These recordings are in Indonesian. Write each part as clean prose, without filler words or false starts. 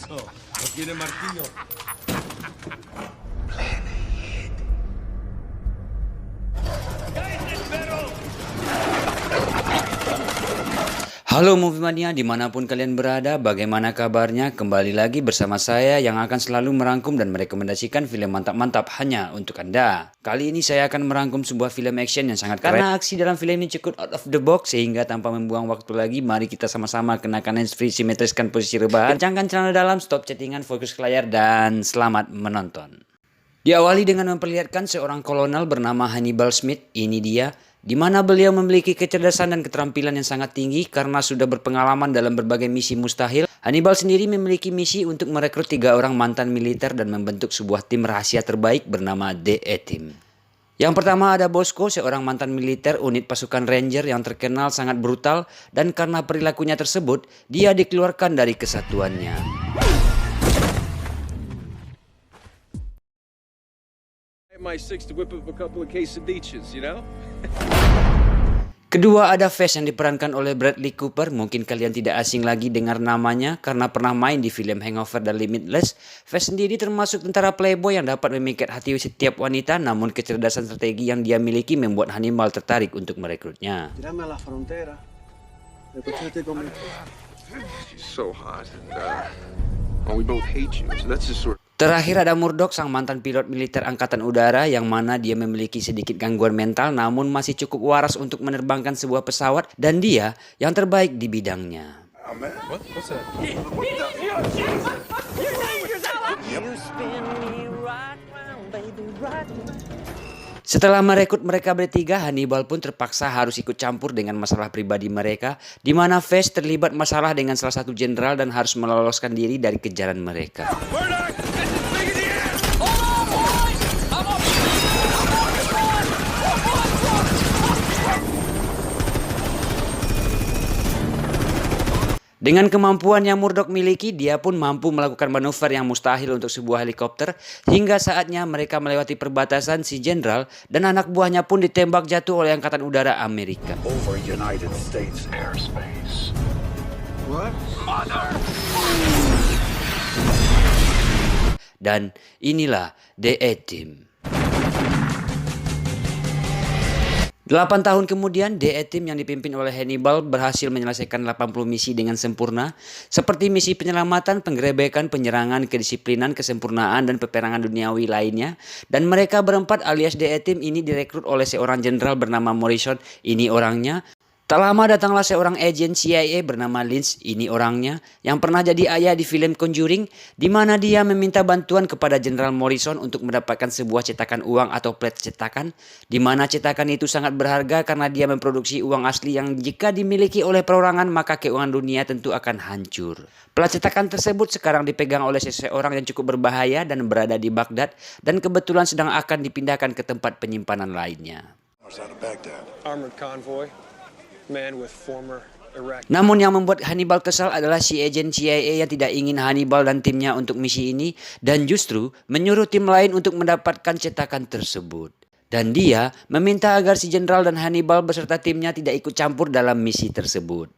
Eso, no tiene martillo. Halo Movie Mania, dimanapun kalian berada, bagaimana kabarnya? Kembali lagi bersama saya yang akan selalu merangkum dan merekomendasikan film mantap-mantap hanya untuk Anda. Kali ini saya akan merangkum sebuah film action yang sangat keren. Karena aksi dalam film ini cukup out of the box, sehingga tanpa membuang waktu lagi, mari kita sama-sama kenakan handsfree, simetriskan posisi rebahan, kencangkan celana dalam, stop chattingan, fokus ke layar, dan selamat menonton. Diawali dengan memperlihatkan seorang kolonel bernama Hannibal Smith, ini dia, di mana beliau memiliki kecerdasan dan keterampilan yang sangat tinggi karena sudah berpengalaman dalam berbagai misi mustahil. Hannibal sendiri memiliki misi untuk merekrut 3 orang mantan militer dan membentuk sebuah tim rahasia terbaik bernama The A-Team. Yang pertama ada Bosco, seorang mantan militer unit pasukan Ranger yang terkenal sangat brutal, dan karena perilakunya tersebut, dia dikeluarkan dari kesatuannya. My six to whip up a couple of quesadillas, you know? Kedua ada Fast yang diperankan oleh Bradley Cooper. Mungkin kalian tidak asing lagi dengar namanya karena pernah main di film Hangover dan Limitless. Fast sendiri termasuk tentara playboy yang dapat memikat hati setiap wanita, namun kecerdasan strategi yang dia miliki membuat Hannibal tertarik untuk merekrutnya. She's so hot, and we both hate you, so that's just sort of... Terakhir ada Murdoch, sang mantan pilot militer angkatan udara yang mana dia memiliki sedikit gangguan mental namun masih cukup waras untuk menerbangkan sebuah pesawat, dan dia yang terbaik di bidangnya. What's that? Setelah merekrut mereka bertiga, Hannibal pun terpaksa harus ikut campur dengan masalah pribadi mereka, di mana Fast terlibat masalah dengan salah satu jenderal dan harus meloloskan diri dari kejaran mereka. Dengan kemampuan yang Murdoch miliki, dia pun mampu melakukan manuver yang mustahil untuk sebuah helikopter, hingga saatnya mereka melewati perbatasan si jenderal dan anak buahnya pun ditembak jatuh oleh Angkatan Udara Amerika. Over United States airspace. What? Dan inilah The A-Team. 8 tahun kemudian, The A-Team yang dipimpin oleh Hannibal berhasil menyelesaikan 80 misi dengan sempurna, seperti misi penyelamatan, penggerebekan, penyerangan, kedisiplinan, kesempurnaan, dan peperangan duniawi lainnya. Dan mereka berempat alias The A-Team ini direkrut oleh seorang jenderal bernama Morrison, ini orangnya. Tak lama datanglah seorang agen CIA bernama Lynch, ini orangnya, yang pernah jadi ayah di film Conjuring, di mana dia meminta bantuan kepada Jenderal Morrison untuk mendapatkan sebuah cetakan uang atau plat cetakan, di mana cetakan itu sangat berharga karena dia memproduksi uang asli yang jika dimiliki oleh perorangan maka keuangan dunia tentu akan hancur. Plat cetakan tersebut sekarang dipegang oleh seseorang yang cukup berbahaya dan berada di Baghdad, dan kebetulan sedang akan dipindahkan ke tempat penyimpanan lainnya. Armored convoy. Man with former Iraq. Namun yang membuat Hannibal kesal adalah si agen CIA yang tidak ingin Hannibal dan timnya untuk misi ini, dan justru menyuruh tim lain untuk mendapatkan cetakan tersebut. Dan dia meminta agar si jenderal dan Hannibal beserta timnya tidak ikut campur dalam misi tersebut.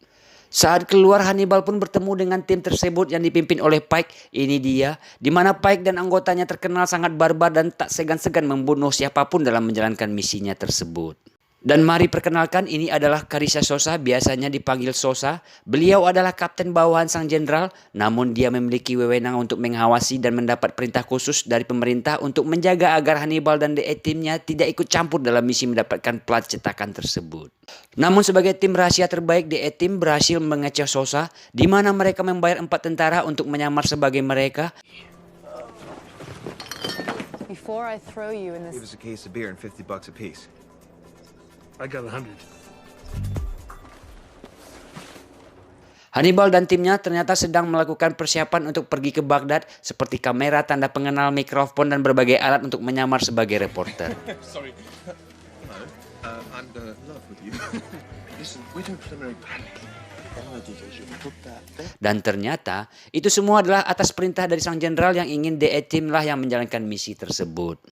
Saat keluar, Hannibal pun bertemu dengan tim tersebut yang dipimpin oleh Pike, ini dia, di mana Pike dan anggotanya terkenal sangat barbar dan tak segan-segan membunuh siapapun dalam menjalankan misinya tersebut. Dan mari perkenalkan, ini adalah Carissa Sosa, biasanya dipanggil Sosa. Beliau adalah kapten bawahan sang jenderal, namun dia memiliki wewenang untuk mengawasi dan mendapat perintah khusus dari pemerintah untuk menjaga agar Hannibal dan The A-Team-nya tidak ikut campur dalam misi mendapatkan plat cetakan tersebut. Namun sebagai tim rahasia terbaik, The A-Team berhasil mengecoh Sosa, di mana mereka membayar 4 tentara untuk menyamar sebagai mereka. Before I throw you in this... Give us a case of beer and $50 a piece. I got 100. Hannibal dan timnya ternyata sedang melakukan persiapan untuk pergi ke Baghdad, seperti kamera, tanda pengenal, mikrofon, dan berbagai alat untuk menyamar sebagai reporter. Sorry. I'm in love with you. Listen, we're doing preliminary planning. Dan ternyata itu semua adalah atas perintah dari sang jenderal yang ingin The A-Team lah yang menjalankan misi tersebut.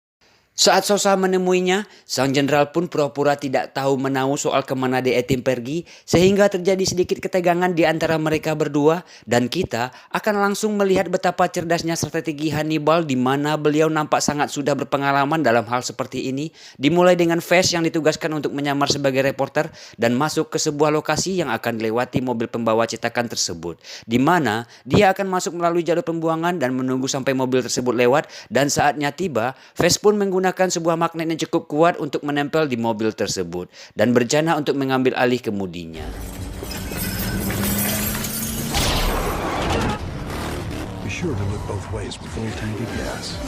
Saat Sosa menemuinya, sang jenderal pun pura-pura tidak tahu menahu soal kemana Tim pergi, sehingga terjadi sedikit ketegangan di antara mereka berdua, dan kita akan langsung melihat betapa cerdasnya strategi Hannibal di mana beliau nampak sangat sudah berpengalaman dalam hal seperti ini, dimulai dengan Fast yang ditugaskan untuk menyamar sebagai reporter dan masuk ke sebuah lokasi yang akan dilewati mobil pembawa cetakan tersebut, di mana dia akan masuk melalui jalur pembuangan dan menunggu sampai mobil tersebut lewat, dan saatnya tiba, Fast pun menggunakan sebuah magnet yang cukup kuat untuk menempel di mobil tersebut dan berencana untuk mengambil alih kemudinya. Be sure to look both ways with full tank of gas.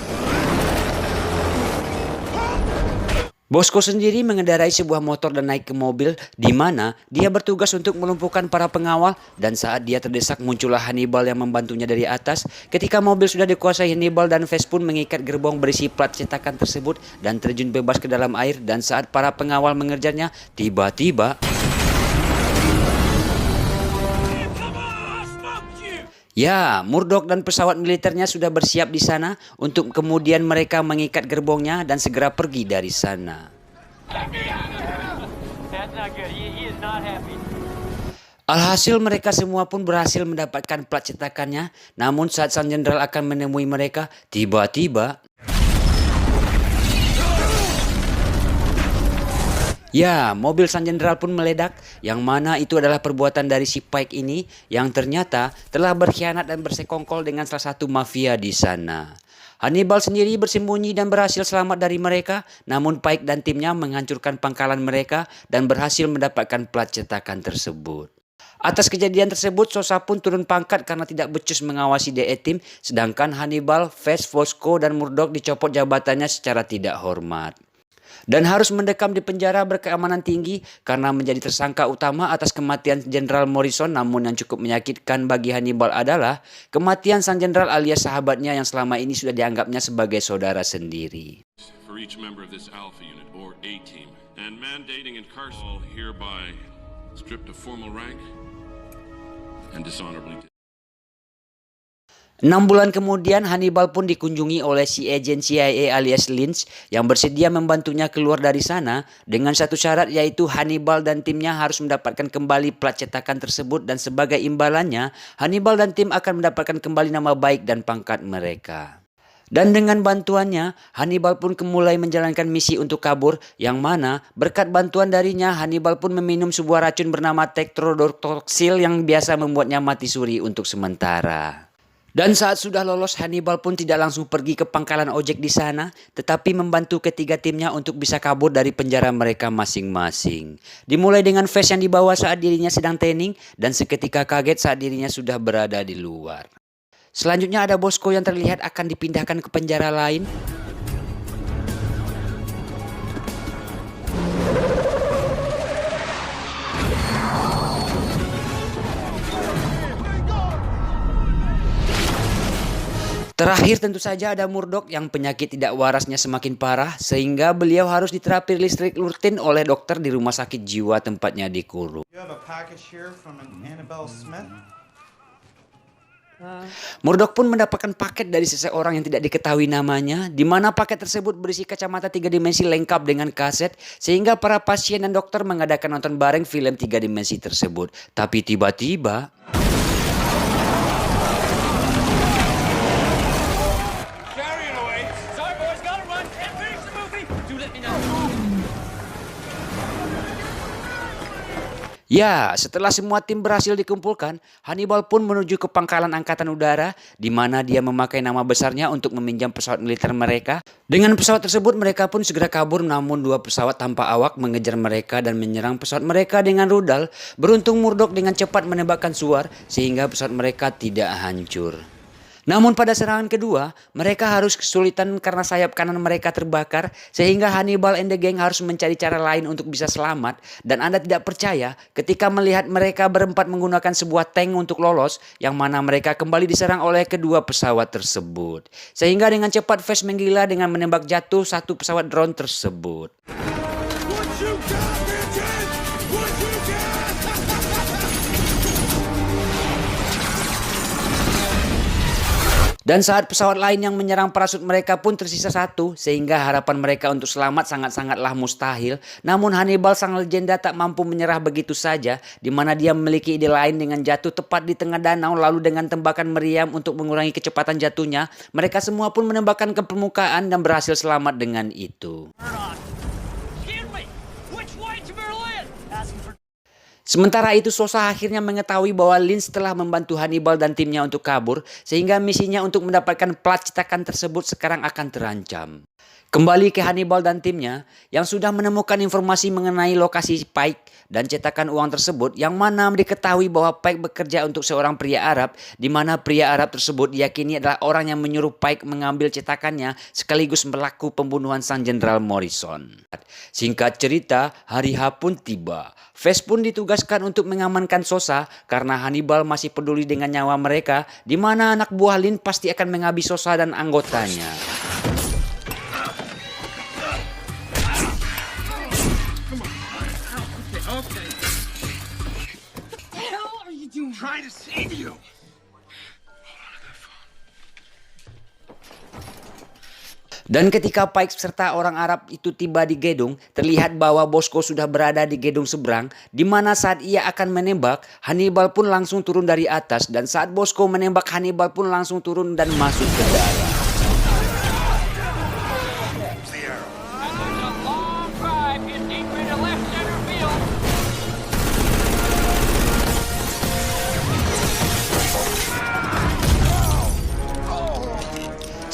Bosco sendiri mengendarai sebuah motor dan naik ke mobil, di mana dia bertugas untuk melumpuhkan para pengawal, dan saat dia terdesak muncullah Hannibal yang membantunya dari atas. Ketika mobil sudah dikuasai Hannibal, dan Fast pun mengikat gerbong berisi plat cetakan tersebut dan terjun bebas ke dalam air, dan saat para pengawal mengejarnya, tiba-tiba ya, Murdoch dan pesawat militernya sudah bersiap di sana untuk kemudian mereka mengikat gerbongnya dan segera pergi dari sana. Alhasil mereka semua pun berhasil mendapatkan plat cetakannya, namun saat sang jenderal akan menemui mereka, tiba-tiba ya, mobil sang jenderal pun meledak, yang mana itu adalah perbuatan dari si Pike ini yang ternyata telah berkhianat dan bersekongkol dengan salah satu mafia di sana. Hannibal sendiri bersembunyi dan berhasil selamat dari mereka, namun Pike dan timnya menghancurkan pangkalan mereka dan berhasil mendapatkan plat cetakan tersebut. Atas kejadian tersebut, Sosa pun turun pangkat karena tidak becus mengawasi Tim, sedangkan Hannibal, Fast, Bosco, dan Murdoch dicopot jabatannya secara tidak hormat dan harus mendekam di penjara berkeamanan tinggi karena menjadi tersangka utama atas kematian Jenderal Morrison. Namun yang cukup menyakitkan bagi Hannibal adalah kematian sang jenderal alias sahabatnya yang selama ini sudah dianggapnya sebagai saudara sendiri. For each member of this Alpha Unit or A-Team, and mandating incarceration all hereby stripped of formal rank and dishonorably. 6 bulan kemudian, Hannibal pun dikunjungi oleh si agen CIA alias Lynch yang bersedia membantunya keluar dari sana dengan satu syarat, yaitu Hannibal dan timnya harus mendapatkan kembali plat cetakan tersebut, dan sebagai imbalannya Hannibal dan tim akan mendapatkan kembali nama baik dan pangkat mereka. Dan dengan bantuannya, Hannibal pun mulai menjalankan misi untuk kabur, yang mana berkat bantuan darinya Hannibal pun meminum sebuah racun bernama tetrodotoxil yang biasa membuatnya mati suri untuk sementara. Dan saat sudah lolos, Hannibal pun tidak langsung pergi ke pangkalan ojek di sana, tetapi membantu ketiga timnya untuk bisa kabur dari penjara mereka masing-masing. Dimulai dengan Fast yang dibawa saat dirinya sedang training, dan seketika kaget saat dirinya sudah berada di luar. Selanjutnya ada Bosco yang terlihat akan dipindahkan ke penjara lain. Terakhir tentu saja ada Murdoch yang penyakit tidak warasnya semakin parah sehingga beliau harus diterapi listrik rutin oleh dokter di rumah sakit jiwa tempatnya dikurung. Murdoch pun mendapatkan paket dari seseorang yang tidak diketahui namanya, di mana paket tersebut berisi kacamata 3 dimensi lengkap dengan kaset, sehingga para pasien dan dokter mengadakan nonton bareng film 3 dimensi tersebut. Tapi tiba-tiba ya, setelah semua tim berhasil dikumpulkan, Hannibal pun menuju ke pangkalan angkatan udara, di mana dia memakai nama besarnya untuk meminjam pesawat militer mereka. Dengan pesawat tersebut mereka pun segera kabur, namun 2 pesawat tanpa awak mengejar mereka dan menyerang pesawat mereka dengan rudal. Beruntung Murdoch dengan cepat menembakkan suar sehingga pesawat mereka tidak hancur. Namun pada serangan kedua, mereka harus kesulitan karena sayap kanan mereka terbakar, sehingga Hannibal and the gang harus mencari cara lain untuk bisa selamat. Dan Anda tidak percaya ketika melihat mereka berempat menggunakan sebuah tank untuk lolos, yang mana mereka kembali diserang oleh kedua pesawat tersebut. Sehingga dengan cepat Fast menggila dengan menembak jatuh 1 pesawat drone tersebut. Dan saat pesawat lain yang menyerang parasut mereka pun tersisa satu, sehingga harapan mereka untuk selamat sangat-sangatlah mustahil. Namun Hannibal sang legenda tak mampu menyerah begitu saja, di mana dia memiliki ide lain dengan jatuh tepat di tengah danau, lalu dengan tembakan meriam untuk mengurangi kecepatan jatuhnya, mereka semua pun menembakkan ke permukaan dan berhasil selamat dengan itu. Sementara itu Sosa akhirnya mengetahui bahwa Lynch telah membantu Hannibal dan timnya untuk kabur, sehingga misinya untuk mendapatkan plat cetakan tersebut sekarang akan terancam. Kembali ke Hannibal dan timnya yang sudah menemukan informasi mengenai lokasi Pike dan cetakan uang tersebut, yang mana diketahui bahwa Pike bekerja untuk seorang pria Arab, di mana pria Arab tersebut diyakini adalah orang yang menyuruh Pike mengambil cetakannya sekaligus melakukan pembunuhan sang Jenderal Morrison. Singkat cerita, hari H pun tiba. Vance pun ditugaskan untuk mengamankan Sosa karena Hannibal masih peduli dengan nyawa mereka, di mana anak buah Lynch pasti akan menghabisi Sosa dan anggotanya. Trying to save you. Dan ketika Pike serta orang Arab itu tiba di gedung, terlihat bahwa Bosco sudah berada di gedung seberang, di mana saat ia akan menembak, Hannibal pun langsung turun dari atas, dan saat Bosco menembak, Hannibal pun langsung turun dan masuk ke dalam.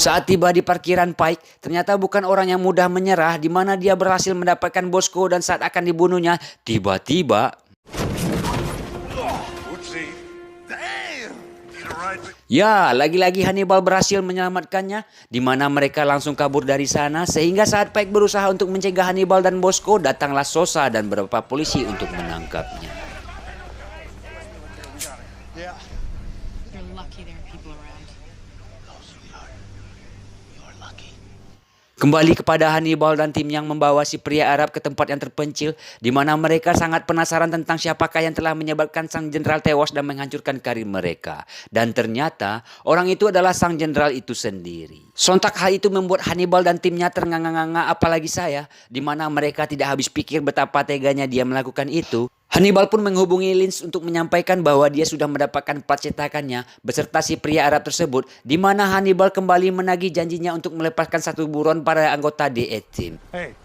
Saat tiba di parkiran Pike, ternyata bukan orang yang mudah menyerah, di mana dia berhasil mendapatkan Bosco, dan saat akan dibunuhnya, tiba-tiba ya, lagi-lagi Hannibal berhasil menyelamatkannya, di mana mereka langsung kabur dari sana, sehingga saat Pike berusaha untuk mencegah Hannibal dan Bosco, datanglah Sosa dan beberapa polisi untuk menangkapnya. You're lucky there are people around. Kembali kepada Hannibal dan tim yang membawa si pria Arab ke tempat yang terpencil, di mana mereka sangat penasaran tentang siapakah yang telah menyebabkan sang jenderal tewas dan menghancurkan karir mereka. Dan ternyata orang itu adalah sang jenderal itu sendiri. Sontak hal itu membuat Hannibal dan timnya ternganga-nganga, apalagi saya, di mana mereka tidak habis pikir betapa teganya dia melakukan itu. Hannibal pun menghubungi Lynch untuk menyampaikan bahwa dia sudah mendapatkan plat cetakannya beserta si pria Arab tersebut, di mana Hannibal kembali menagih janjinya untuk melepaskan satu buron para anggota DE Team. Hey.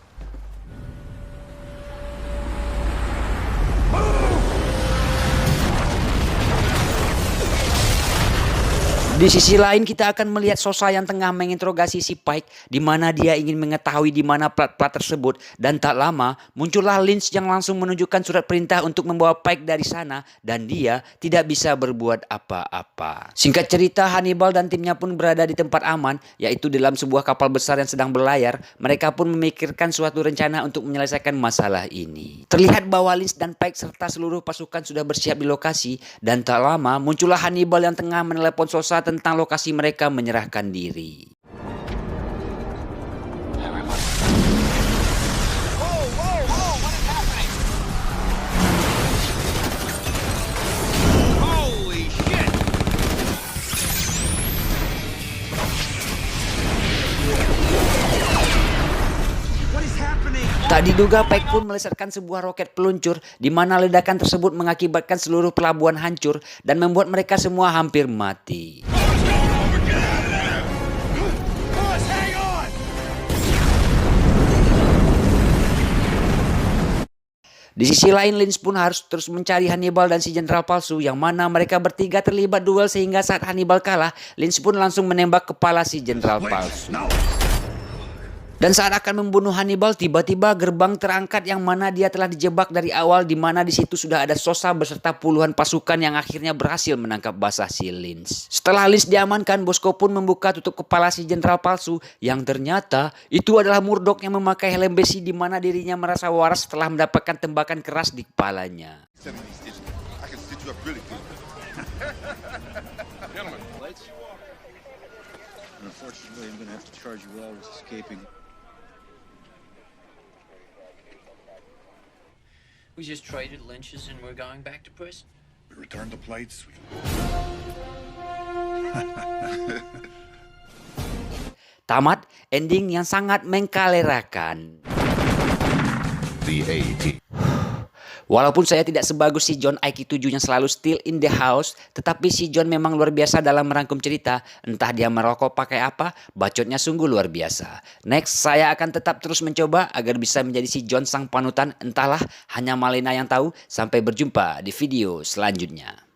Di sisi lain kita akan melihat Sosa yang tengah menginterogasi si Pike, di mana dia ingin mengetahui di mana plat-plat tersebut, dan tak lama muncullah Lynch yang langsung menunjukkan surat perintah untuk membawa Pike dari sana, dan dia tidak bisa berbuat apa-apa. Singkat cerita, Hannibal dan timnya pun berada di tempat aman, yaitu dalam sebuah kapal besar yang sedang berlayar. Mereka pun memikirkan suatu rencana untuk menyelesaikan masalah ini. Terlihat bahwa Lynch dan Pike serta seluruh pasukan sudah bersiap di lokasi, dan tak lama muncullah Hannibal yang tengah menelepon Sosa tentang lokasi mereka menyerahkan diri. Tak diduga Pike pun melesatkan sebuah roket peluncur, di mana ledakan tersebut mengakibatkan seluruh pelabuhan hancur dan membuat mereka semua hampir mati. Di sisi lain, Lynch pun harus terus mencari Hannibal dan si jenderal palsu, yang mana mereka bertiga terlibat duel, sehingga saat Hannibal kalah, Lynch pun langsung menembak kepala si jenderal palsu. Dan saat akan membunuh Hannibal, tiba-tiba gerbang terangkat yang mana dia telah dijebak dari awal, di mana di situ sudah ada Sosa beserta puluhan pasukan yang akhirnya berhasil menangkap basah si Lynch. Setelah Lynch diamankan, Bosco pun membuka tutup kepala si jenderal palsu, yang ternyata itu adalah Murdoch yang memakai helm besi, di mana dirinya merasa waras setelah mendapatkan tembakan keras di kepalanya. Unfortunately, I'm going to have to charge you all with escaping. We just traded lynches and we're going back to prison. We returned the plates. Tamat ending yang sangat mengkalerakan. The A-Team. Walaupun saya tidak sebagus si John IQ7 yang selalu still in the house, tetapi si John memang luar biasa dalam merangkum cerita. Entah dia merokok pakai apa, bacotnya sungguh luar biasa. Next, saya akan tetap terus mencoba agar bisa menjadi si John sang panutan. Entahlah, hanya Malena yang tahu. Sampai berjumpa di video selanjutnya.